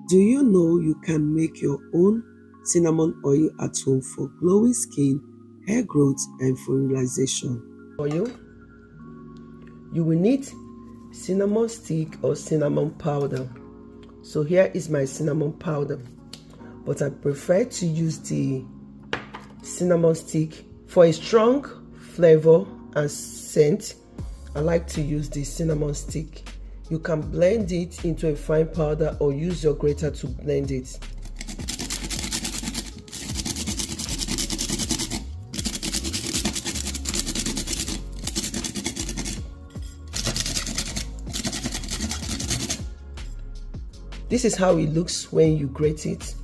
Do you know you can make your own cinnamon oil at home for glowing skin, hair growth, and for relaxation? Oil. You will need cinnamon stick or cinnamon powder. So here is my cinnamon powder, but I prefer to use the cinnamon stick for a strong flavor and scent. I like to use the cinnamon stick. You can blend it into a fine powder or use your grater to blend it. This is how it looks when you grate it.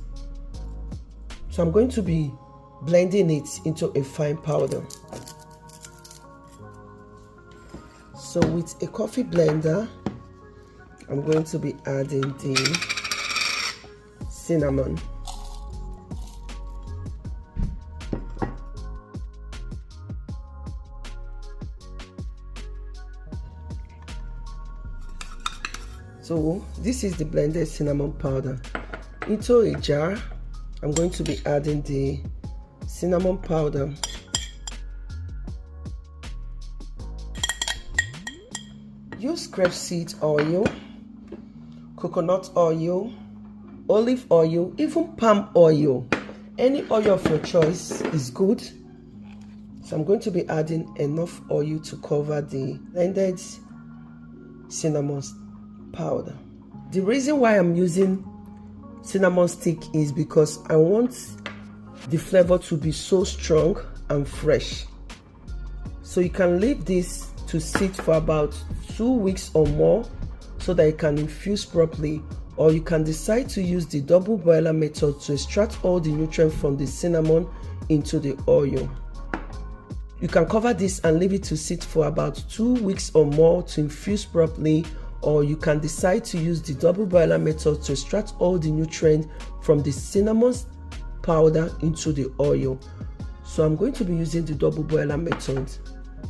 So I'm going to be blending it into a fine powder. So with a coffee blender, I'm going to be adding the cinnamon. So this is the blended cinnamon powder. Into a jar, I'm going to be adding the cinnamon powder. Use grapeseed oil, coconut oil, olive oil, even palm oil. Any oil of your choice is good. So I'm going to be adding enough oil to cover the blended cinnamon powder. The reason why I'm using cinnamon stick is because I want the flavor to be so strong and fresh. So you can leave this to sit for about 2 weeks or more so that it can infuse properly, or you can decide to use the double boiler method to extract all the nutrients from the cinnamon into the oil. You can cover this and leave it to sit for about 2 weeks or more to infuse properly, or you can decide to use the double boiler method to extract all the nutrients from the cinnamon powder into the oil. So I'm going to be using the double boiler method.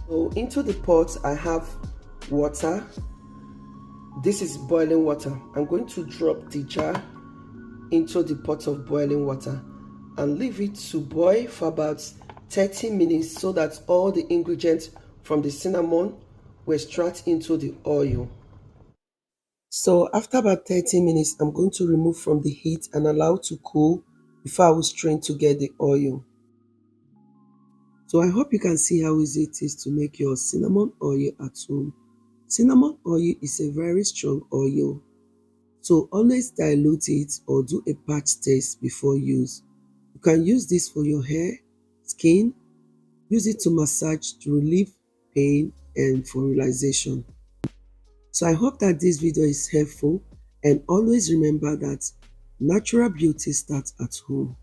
So into the pot I have water. This is boiling water. I'm going to drop the jar into the pot of boiling water and leave it to boil for about 30 minutes so that all the ingredients from the cinnamon will extract into the oil. So after about 30 minutes, I'm going to remove from the heat and allow to cool before I will strain to get the oil. So I hope you can see how easy it is to make your cinnamon oil at home. Cinnamon oil is a very strong oil, so always dilute it or do a patch test before use. You can use this for your hair, skin, use it to massage to relieve pain and for relaxation. So I hope that this video is helpful, and always remember that natural beauty starts at home.